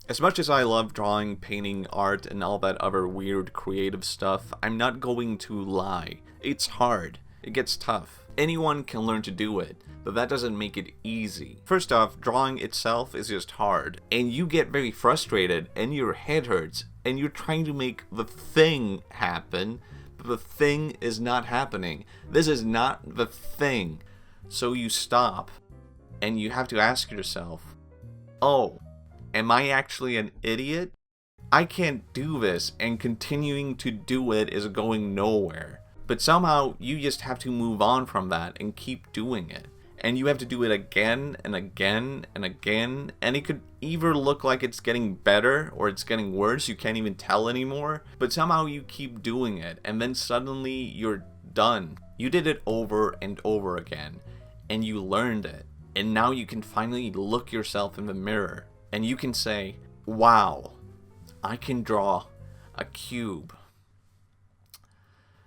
As much as I love drawing, painting, art, and all that other weird creative stuff, I'm not going to lie. It's hard. It gets tough. Anyone can learn to do it, but that doesn't make it easy. First off, drawing itself is just hard, and you get very frustrated, and your head hurts, and you're trying to make the thing happen, but the thing is not happening. This is not the thing. So you stop, and you have to ask yourself, oh, am I actually an idiot? I can't do this, and continuing to do it is going nowhere. But somehow, you just have to move on from that and keep doing it. And you have to do it again and again and again, and it could either look like it's getting better or it's getting worse, you can't even tell anymore. But somehow you keep doing it, and then suddenly you're done. You did it over and over again, and you learned it. And now you can finally look yourself in the mirror. And you can say, wow, I can draw a cube.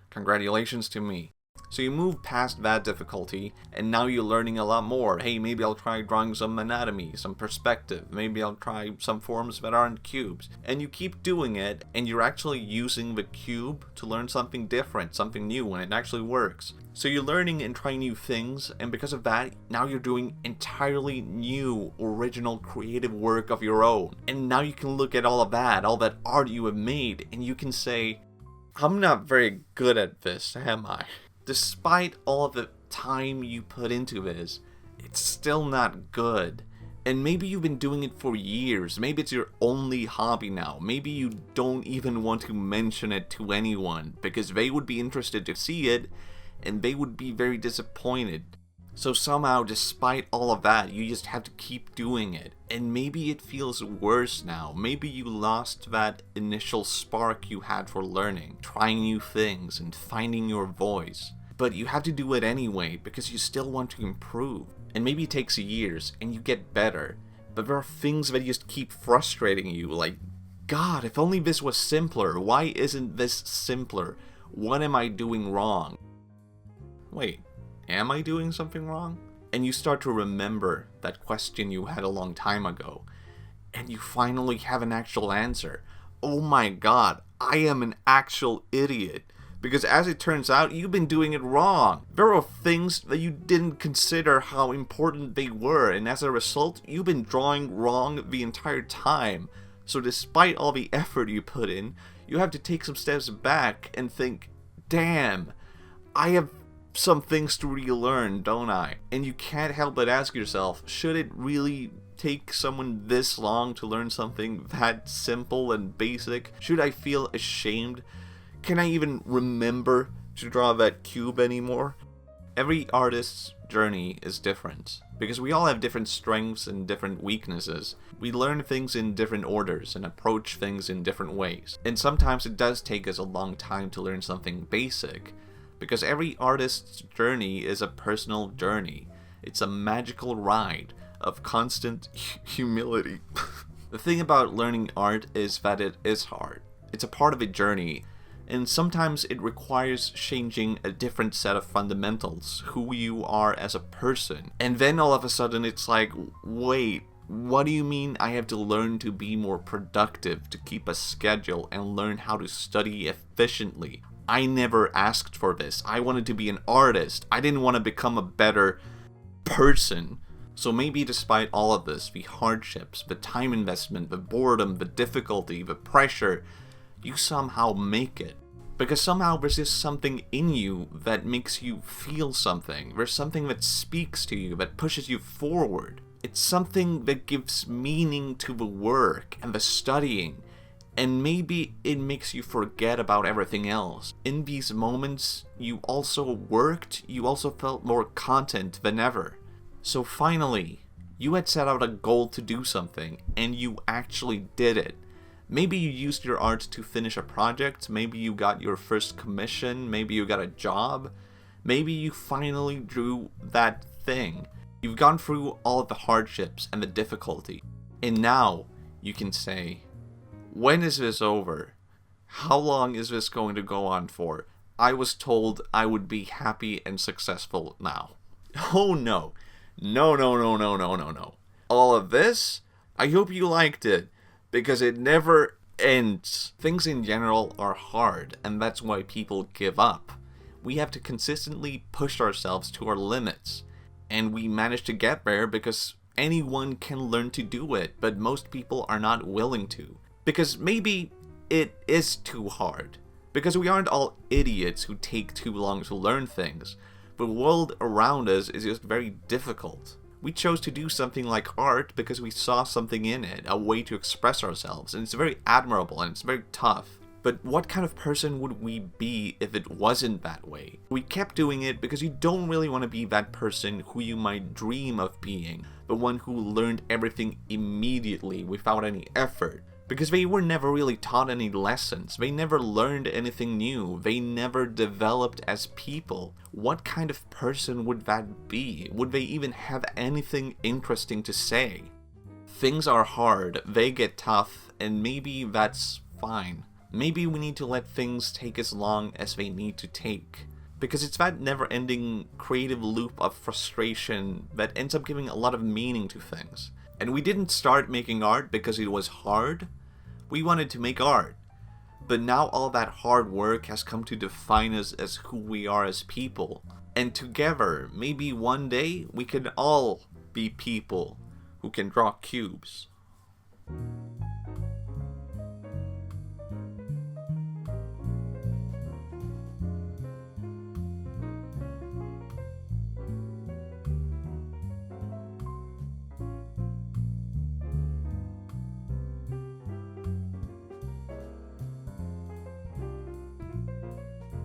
Congratulations to me. So you move past that difficulty, and now you're learning a lot more. Hey, maybe I'll try drawing some anatomy, some perspective. Maybe I'll try some forms that aren't cubes. And you keep doing it, and you're actually using the cube to learn something different, something new, and it actually works. So you're learning and trying new things, and because of that, now you're doing entirely new, original, creative work of your own. And now you can look at all of that, all that art you have made, and you can say, I'm not very good at this, am I? Despite all of the time you put into this, it's still not good. And maybe you've been doing it for years. Maybe it's your only hobby now. Maybe you don't even want to mention it to anyone because they would be interested to see it and they would be very disappointed. So somehow, despite all of that, you just have to keep doing it. And maybe it feels worse now. Maybe you lost that initial spark you had for learning, trying new things, and finding your voice. But you have to do it anyway because you still want to improve. And maybe it takes years, and you get better. But there are things that just keep frustrating you, like, God, if only this was simpler. Why isn't this simpler? What am I doing wrong? Wait. Am I doing something wrong? And you start to remember that question you had a long time ago. And you finally have an actual answer. Oh my god, I am an actual idiot. Because as it turns out, you've been doing it wrong. There are things that you didn't consider how important they were. And as a result, you've been drawing wrong the entire time. So despite all the effort you put in, you have to take some steps back and think, damn, I have some things to relearn, don't I? And you can't help but ask yourself, should it really take someone this long to learn something that simple and basic? Should I feel ashamed? Can I even remember to draw that cube anymore? Every artist's journey is different, because we all have different strengths and different weaknesses. We learn things in different orders and approach things in different ways. And sometimes it does take us a long time to learn something basic, because every artist's journey is a personal journey. It's a magical ride of constant humility. The thing about learning art is that it is hard. It's a part of a journey, and sometimes it requires changing a different set of fundamentals, who you are as a person. And then all of a sudden it's like, wait, what do you mean I have to learn to be more productive, to keep a schedule, and learn how to study efficiently? I never asked for this. I wanted to be an artist. I didn't want to become a better person. So maybe despite all of this, the hardships, the time investment, the boredom, the difficulty, the pressure, you somehow make it. Because somehow there's just something in you that makes you feel something. There's something that speaks to you, that pushes you forward. It's something that gives meaning to the work and the studying. And maybe it makes you forget about everything else. In these moments, you also worked, you also felt more content than ever. So finally, you had set out a goal to do something, and you actually did it. Maybe you used your art to finish a project, maybe you got your first commission, maybe you got a job, maybe you finally drew that thing. You've gone through all of the hardships and the difficulty, and now you can say, when is this over? How long is this going to go on for? I was told I would be happy and successful now. Oh no. No. All of this? I hope you liked it. because it never ends. Things in general are hard, and that's why people give up. We have to consistently push ourselves to our limits, and we manage to get there because anyone can learn to do it, but most people are not willing to. Because maybe it is too hard. Because we aren't all idiots who take too long to learn things. The world around us is just very difficult. We chose to do something like art because we saw something in it, a way to express ourselves, and it's very admirable and it's very tough. But what kind of person would we be if it wasn't that way? We kept doing it because you don't really want to be that person who you might dream of being, the one who learned everything immediately without any effort. Because they were never really taught any lessons, they never learned anything new, they never developed as people. What kind of person would that be? Would they even have anything interesting to say? Things are hard, they get tough, and maybe that's fine. Maybe we need to let things take as long as they need to take. Because it's that never-ending creative loop of frustration that ends up giving a lot of meaning to things. And we didn't start making art because it was hard. We wanted to make art. But now all that hard work has come to define us as who we are as people. And together, maybe one day, we can all be people who can draw cubes.